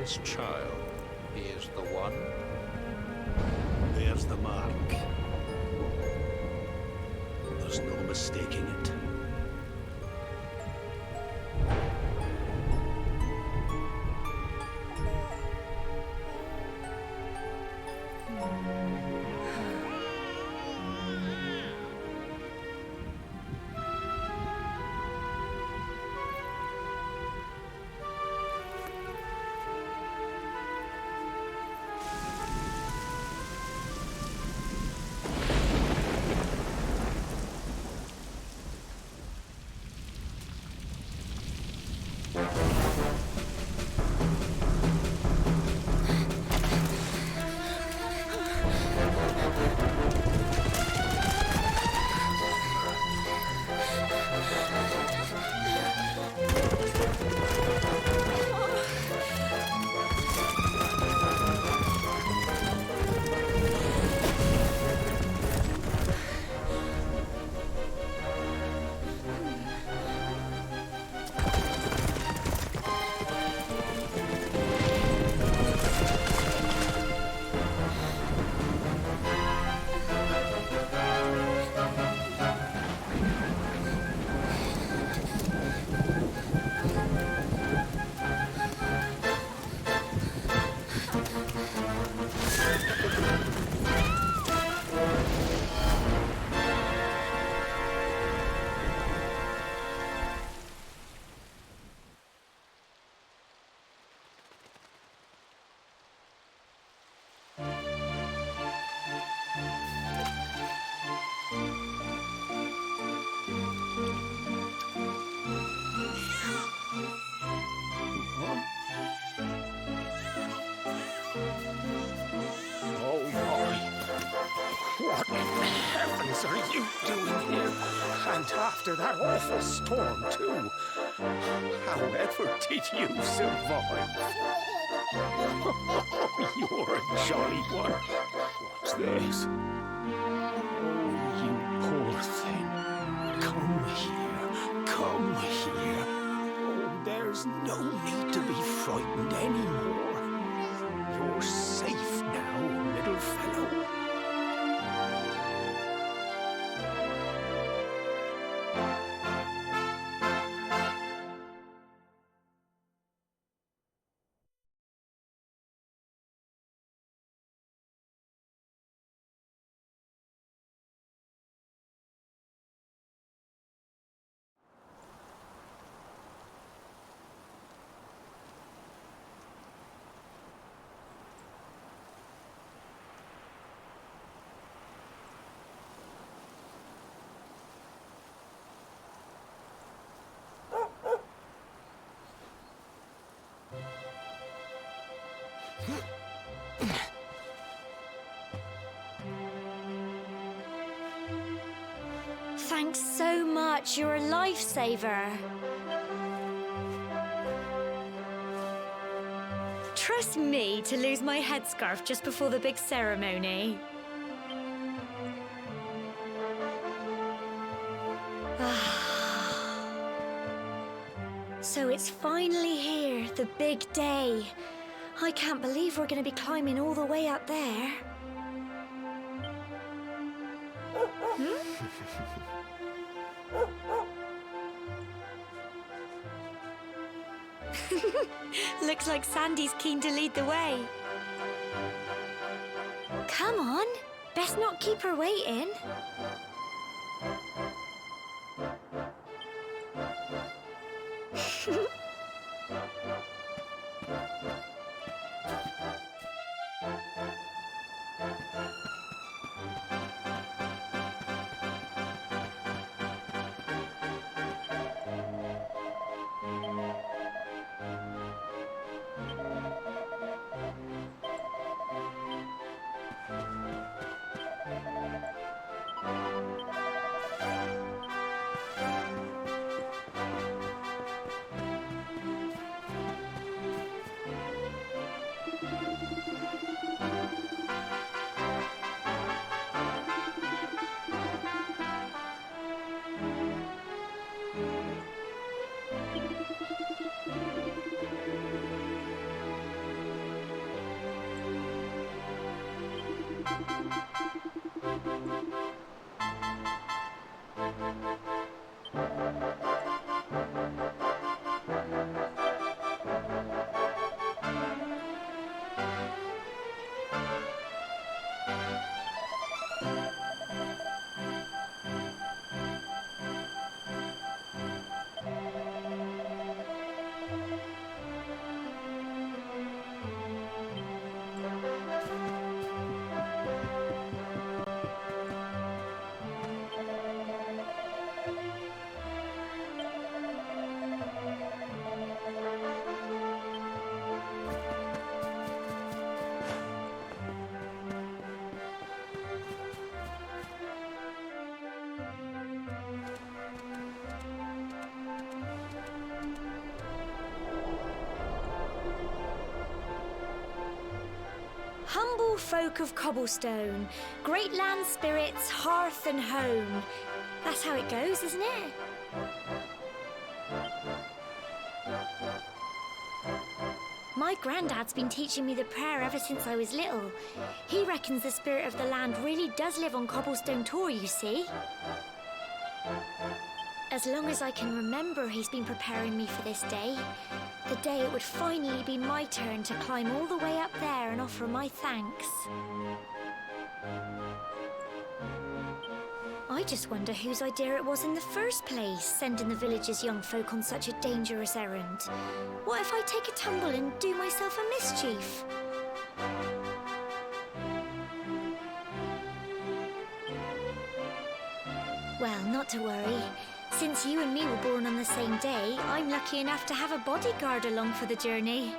this child. He is the one. There's the mark. There's no mistaking it. What in the heavens are you doing here? And after that awful storm, too. However did you survive? You're a jolly one. What's this? Oh, you poor thing. Come here. Come here. Oh, there's no need to be frightened anymore. You're safe now, little fellow. Thanks so much. You're a lifesaver. Trust me to lose my headscarf just before the big ceremony. So it's finally here, the big day. I can't believe we're going to be climbing all the way up there. Looks like Sandy's keen to lead the way. Come on, best not keep her waiting. Humble folk of cobblestone, great land spirits, hearth and home. That's how it goes, isn't it? My granddad's been teaching me the prayer ever since I was little. He reckons the spirit of the land really does live on Cobblestone Tor, you see. As long as I can remember, he's been preparing me for this day. The day it would finally be my turn to climb all the way up there and offer my thanks. I just wonder whose idea it was in the first place, sending the village's young folk on such a dangerous errand. What if I take a tumble and do myself a mischief? Well, not to worry. Since you and me were born on the same day, I'm lucky enough to have a bodyguard along for the journey.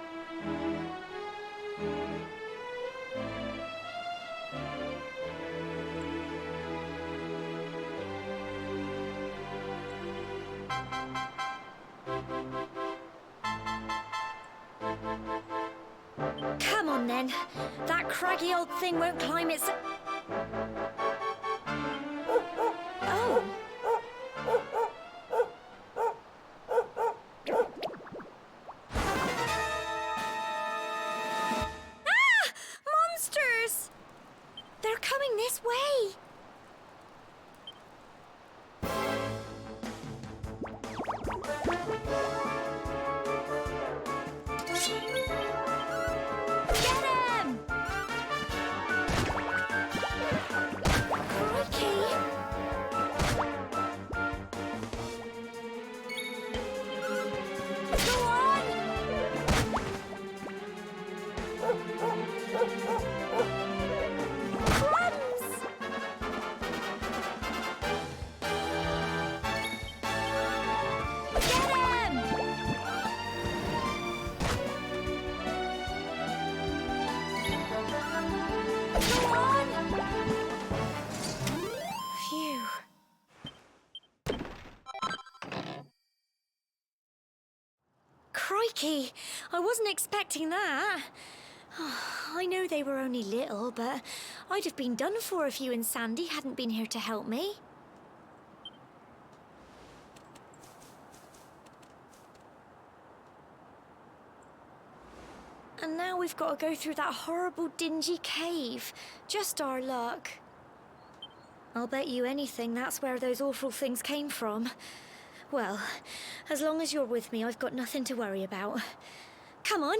Come on then. That craggy old thing won't climb its... Oh. Monsters! They're coming this way! Get him! Crikey! Go on! Crumbs! Get him! Go on! Phew. Crikey! I wasn't expecting that. I know they were only little, but I'd have been done for if you and Sandy hadn't been here to help me. And now we've got to go through that horrible, dingy cave. Just our luck. I'll bet you anything that's where those awful things came from. Well, as long as you're with me, I've got nothing to worry about. Come on,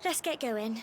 let's get going.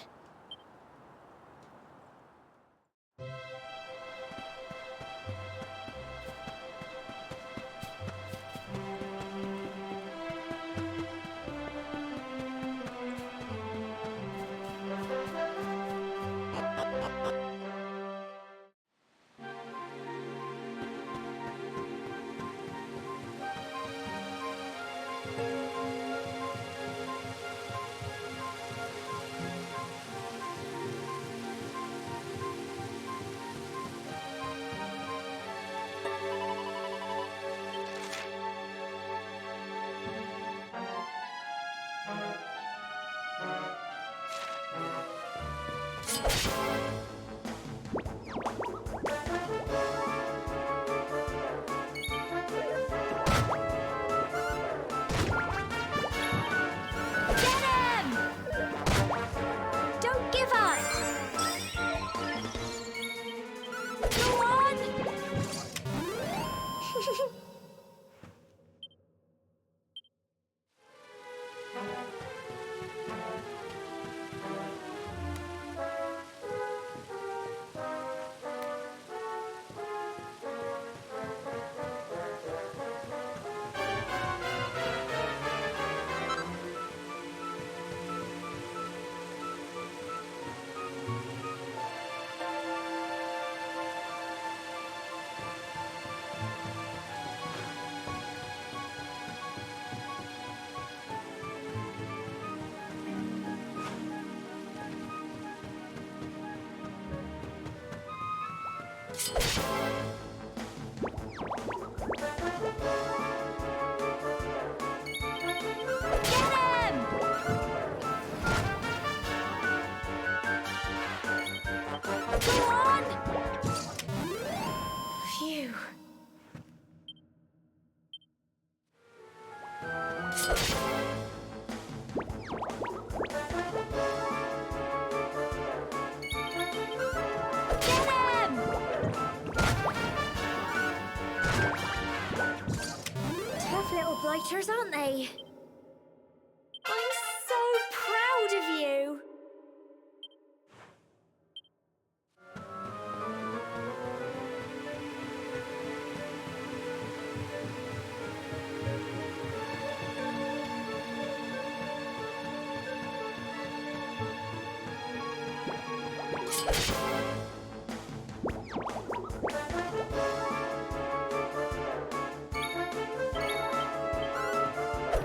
Get him! Don't give up! Go on! Phew. Get him! Tough little blighters, aren't they? I'm so proud of you!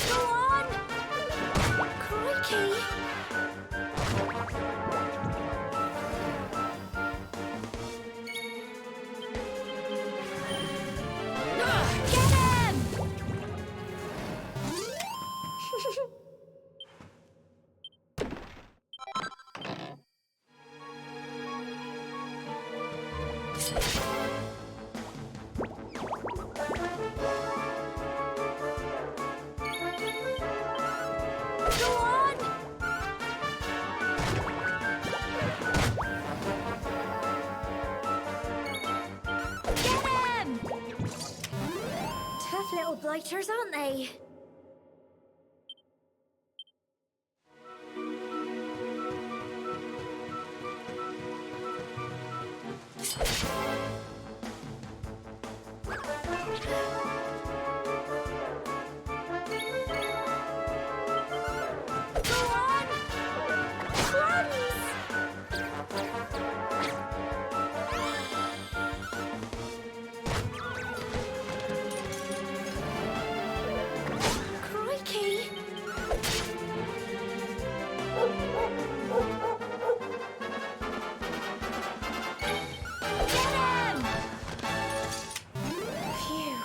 Go on! Crikey! Get him! Go on! Get him! Tough little blighters, aren't they? Go on! Crumbs! Crikey! Get him! Phew.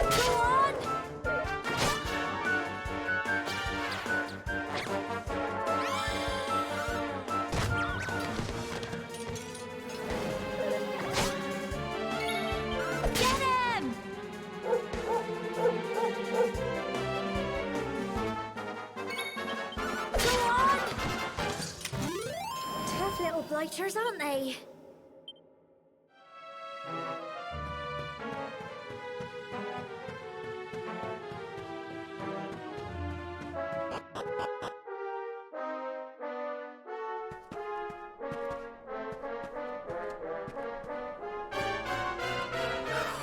Go on! Get him! Go on! Tough little blighters, aren't they?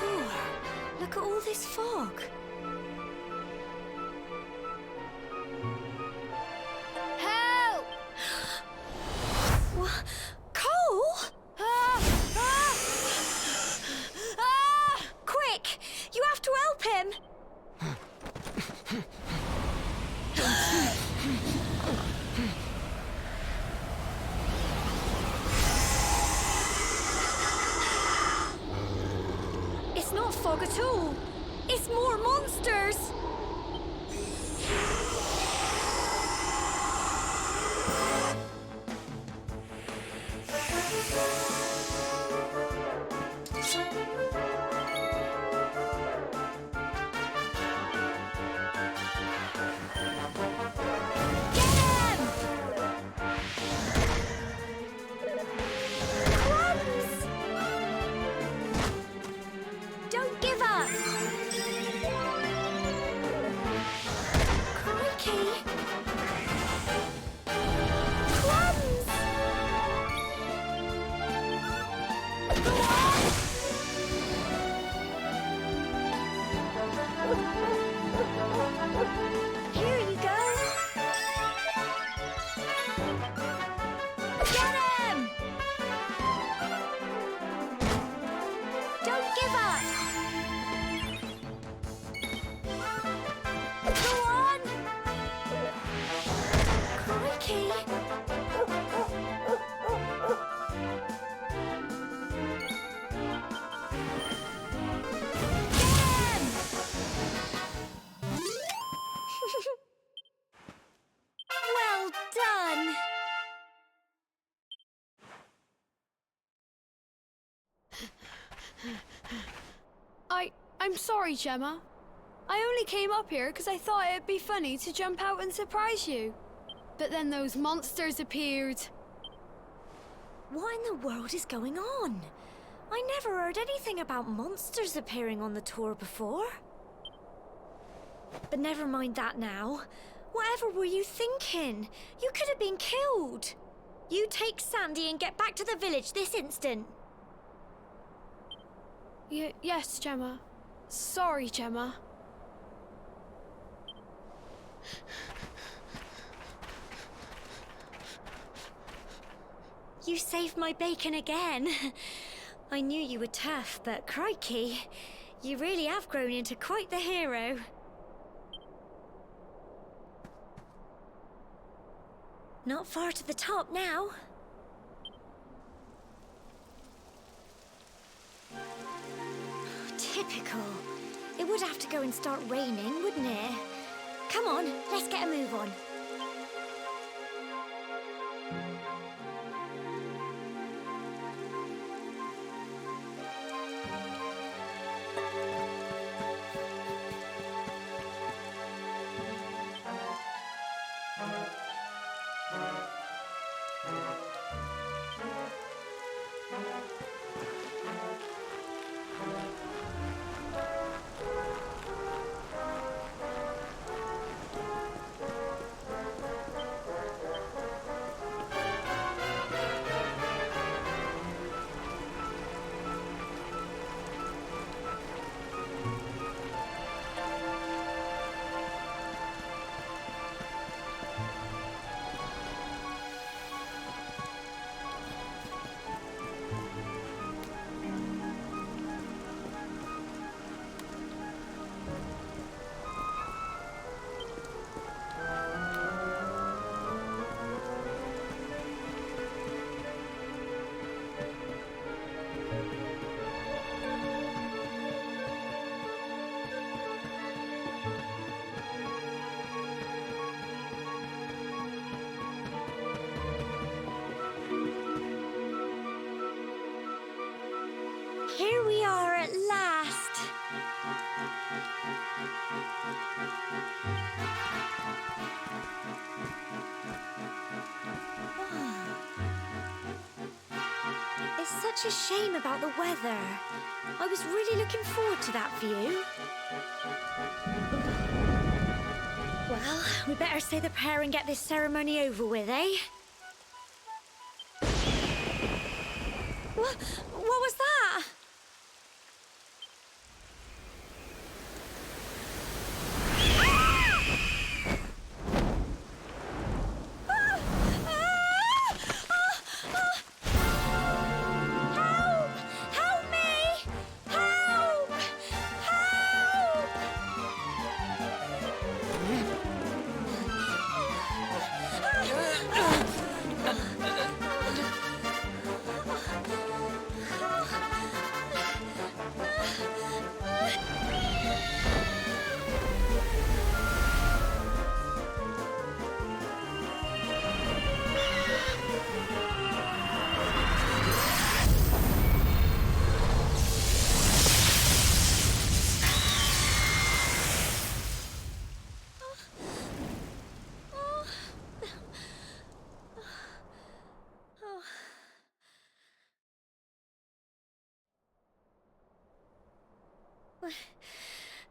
Whew. Look at all this fog. Help! What? Cole? Quick! You have to help him! It's not fog at all. It's more monsters. Crikey! Crumbs! Go on! Here you go! Get him! Don't give up! Go on! Crikey! Get him! Well done! I'm sorry, Gemma. I only came up here because I thought it'd be funny to jump out and surprise you. But then those monsters appeared. What in the world is going on? I never heard anything about monsters appearing on the tour before. But never mind that now. Whatever were you thinking? You could have been killed. You take Sandy and get back to the village this instant. Yes, Gemma. Sorry, Gemma. You saved my bacon again. I knew you were tough, but crikey, you really have grown into quite the hero. Not far to the top now. Typical. It would have to go and start raining, wouldn't it? Come on, let's get a move on. Here we are at last. It's such a shame about the weather. I was really looking forward to that view. Well, we better say the prayer and get this ceremony over with, eh? What was that? Help! Help me! Help! Help!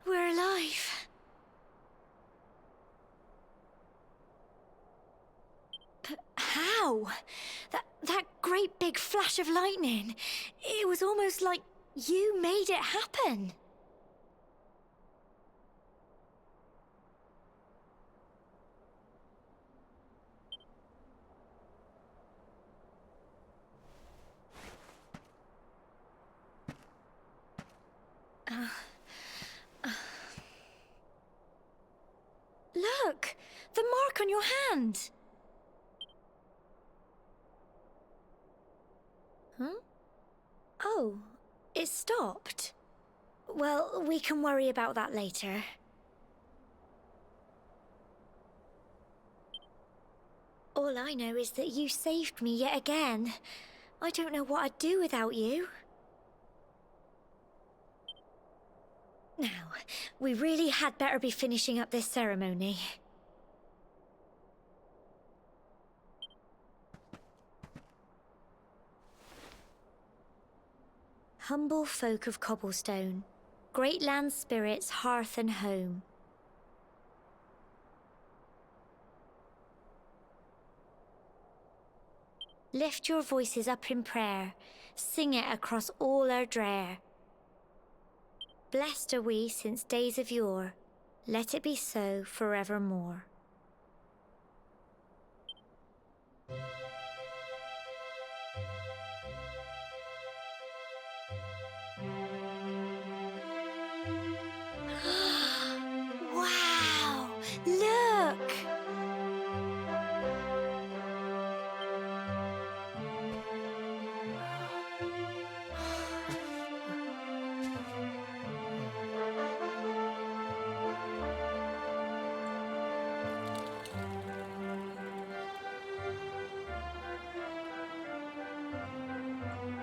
We're alive. Wow! That great big flash of lightning. It was almost like you made it happen. Look! The mark on your hand! Huh? Oh, it stopped. Well, we can worry about that later. All I know is that you saved me yet again. I don't know what I'd do without you. Now, we really had better be finishing up this ceremony. Humble folk of cobblestone, great land spirits, hearth and home. Lift your voices up in prayer, sing it across all our drear. Blessed are we since days of yore, let it be so forevermore. Wow! Look!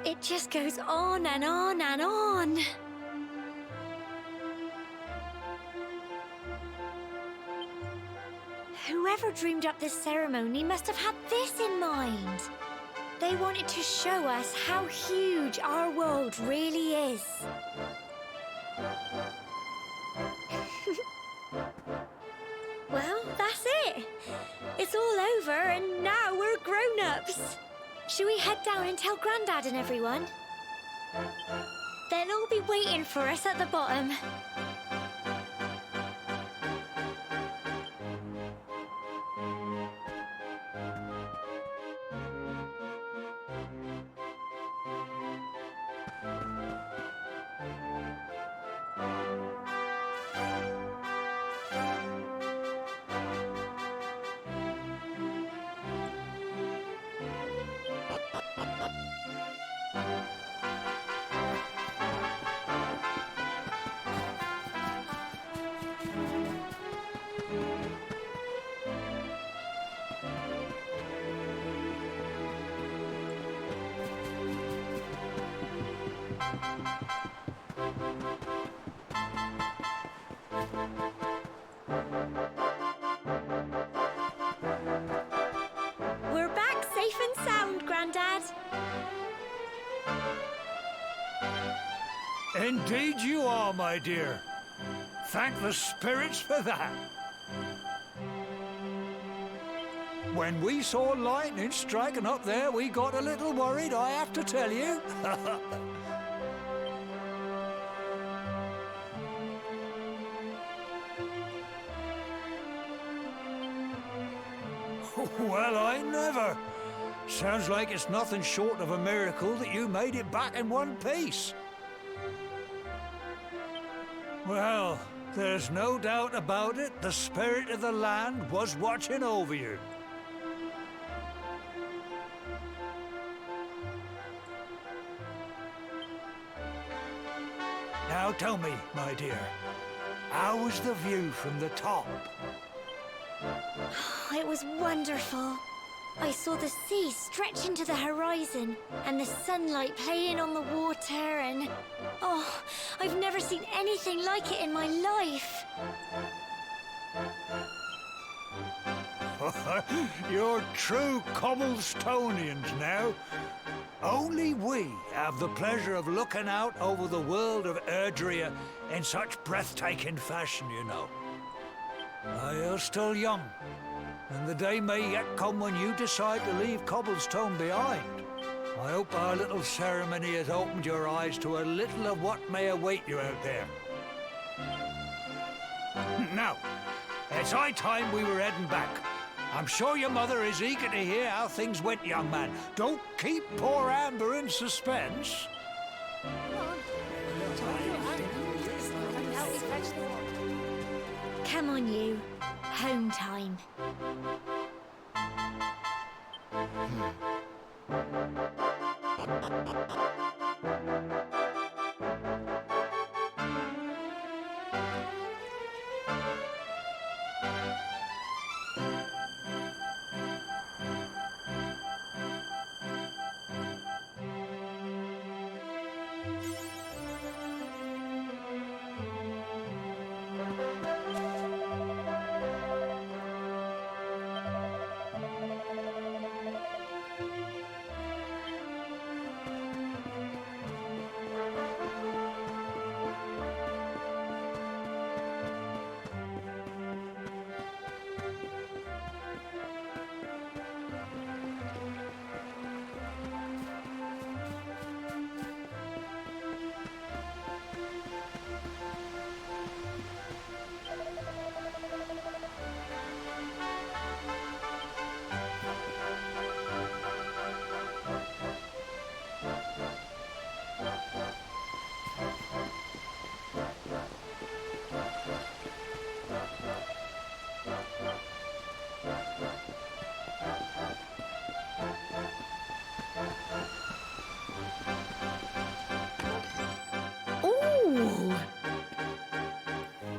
It just goes on and on and on. Whoever dreamed up this ceremony must have had this in mind. They wanted to show us how huge our world really is. Well, that's it. It's all over and now we're grown-ups. Shall we head down and tell Grandad and everyone? They'll all be waiting for us at the bottom. We're back safe and sound, Grandad. Indeed you are, my dear. Thank the spirits for that. When we saw lightning striking up there, we got a little worried, I have to tell you. Well, I never. Sounds like it's nothing short of a miracle that you made it back in one piece. Well, there's no doubt about it, the spirit of the land was watching over you. Now tell me, my dear, how was the view from the top? It was wonderful. I saw the sea stretch into the horizon and the sunlight playing on the water and... Oh, I've never seen anything like it in my life. You're true Cobblestonians now. Only we have the pleasure of looking out over the world of Erdrea in such breathtaking fashion, you know. You're still young, And the day may yet come when you decide to leave Cobblestone behind. I hope our little ceremony has opened your eyes to a little of what may await you out there. Now, it's high time we were heading back. I'm sure your mother is eager to hear how things went, young man. Don't keep poor Amber in suspense. Come on, you. Home time.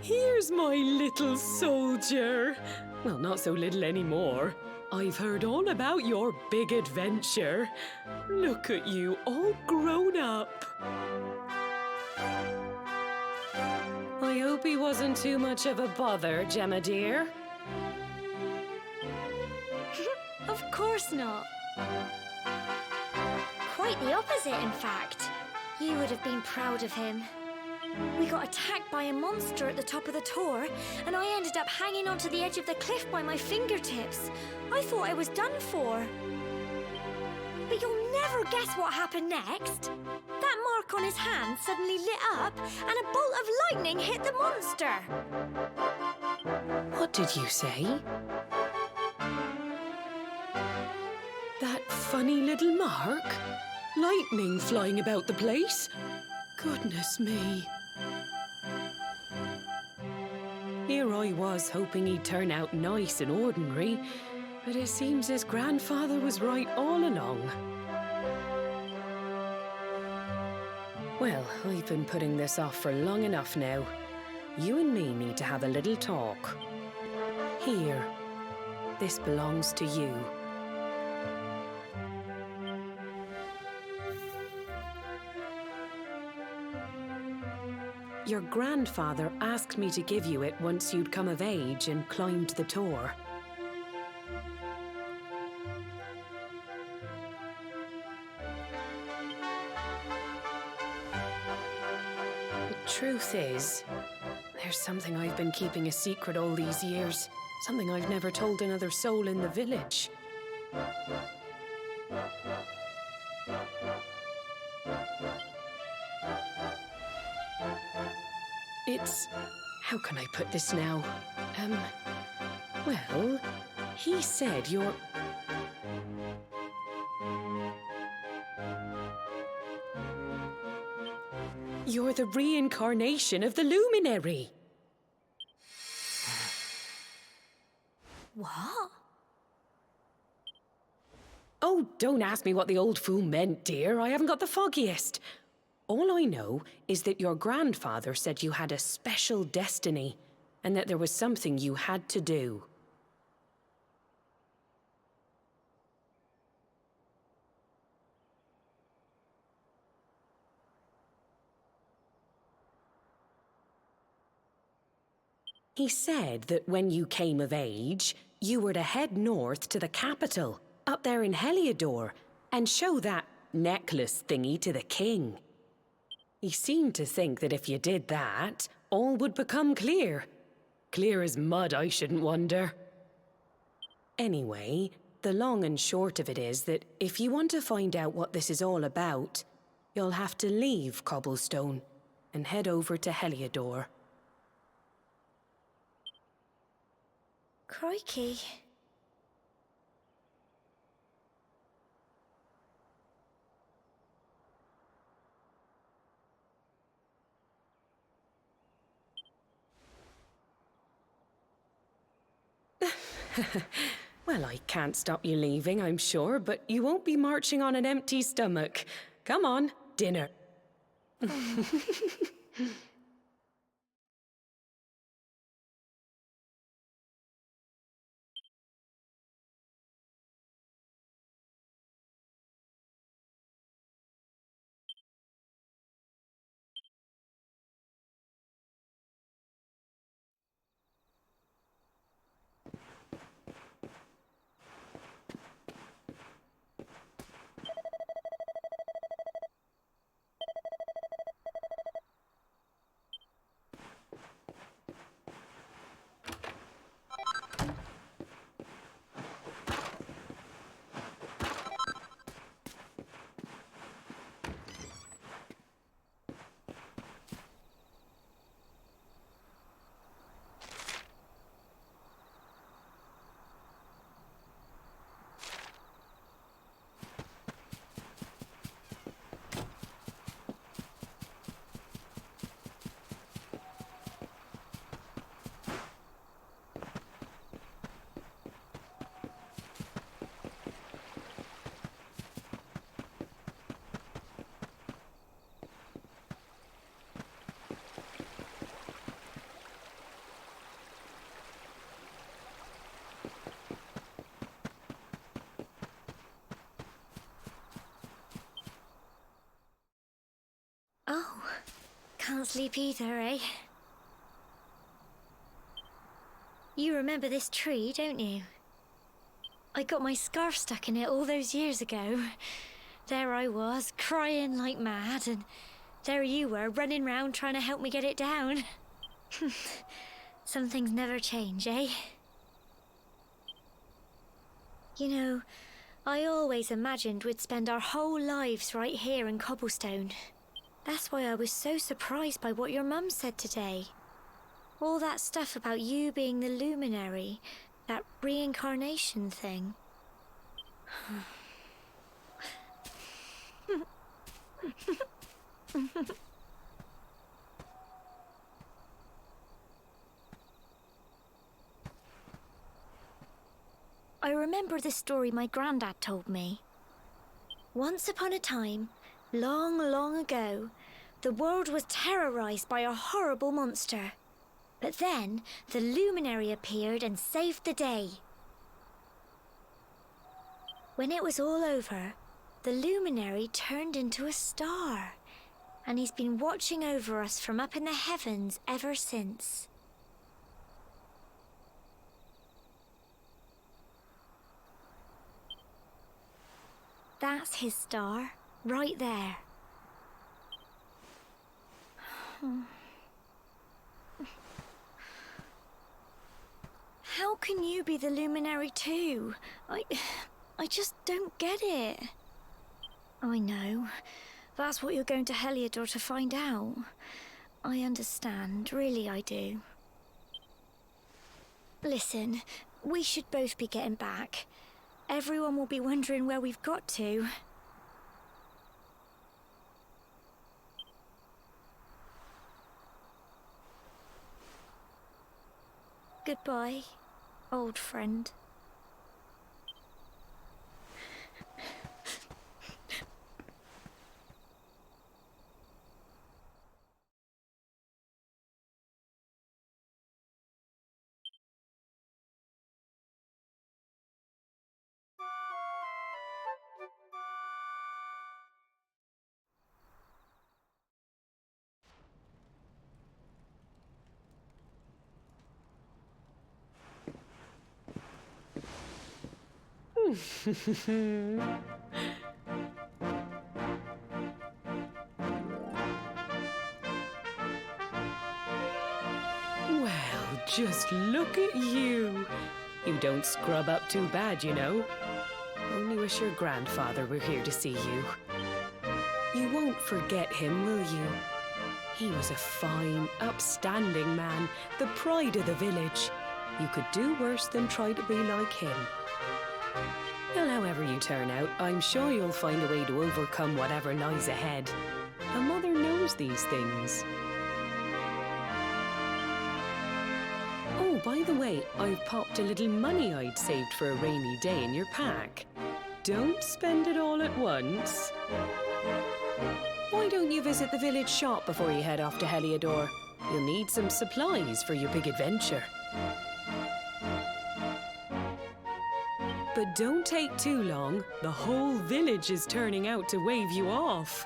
Here's my little soldier. Well, not so little anymore. I've heard all about your big adventure. Look at you, all grown up. I hope he wasn't too much of a bother, Gemma dear. Of course not. Quite the opposite, in fact. You would have been proud of him. We got attacked by a monster at the top of the tor, and I ended up hanging onto the edge of the cliff by my fingertips. I thought I was done for. But you'll never guess what happened next. That mark on his hand suddenly lit up, and a bolt of lightning hit the monster. What did you say? That funny little mark? Lightning flying about the place? Goodness me. Here I was hoping he'd turn out nice and ordinary, but it seems his grandfather was right all along. Well, I've been putting this off for long enough now. You and me need to have a little talk. Here, this belongs to you. Your grandfather asked me to give you it once you'd come of age and climbed the tor. The truth is, there's something I've been keeping a secret all these years. Something I've never told another soul in the village. It's... how can I put this now? Well, he said you're... You're the reincarnation of the luminary. What? Oh, don't ask me what the old fool meant, dear. I haven't got the foggiest. All I know is that your grandfather said you had a special destiny, and that there was something you had to do. He said that when you came of age, you were to head north to the capital, up there in Heliodor, and show that necklace thingy to the king. He seemed to think that if you did that, all would become clear. Clear as mud, I shouldn't wonder. Anyway, the long and short of it is that if you want to find out what this is all about, you'll have to leave Cobblestone and head over to Heliodor. Crikey. Well, I can't stop you leaving, I'm sure, but you won't be marching on an empty stomach. Come on, dinner. Oh, can't sleep either, eh? You remember this tree, don't you? I got my scarf stuck in it all those years ago. There I was, crying like mad, and there you were, running round trying to help me get it down. Some things never change, eh? You know, I always imagined we'd spend our whole lives right here in Cobblestone. That's why I was so surprised by what your mum said today. All that stuff about you being the luminary, that reincarnation thing. I remember the story my granddad told me. Once upon a time, long, long ago, the world was terrorized by a horrible monster. But then, the luminary appeared and saved the day. When it was all over, the luminary turned into a star, and he's been watching over us from up in the heavens ever since. That's his star, right there. How can you be the luminary too? I just don't get it. I know. That's what you're going to Heliodor to find out. I understand, really I do. Listen, we should both be getting back. Everyone will be wondering where we've got to. Goodbye, old friend. Well, just look at you. You don't scrub up too bad, you know. Only wish your grandfather were here to see you. You won't forget him, will you? He was a fine, upstanding man, the pride of the village. You could do worse than try to be like him. Well, however you turn out, I'm sure you'll find a way to overcome whatever lies ahead. A mother knows these things. Oh, by the way, I've popped a little money I'd saved for a rainy day in your pack. Don't spend it all at once. Why don't you visit the village shop before you head off to Heliodor? You'll need some supplies for your big adventure. But don't take too long. The whole village is turning out to wave you off.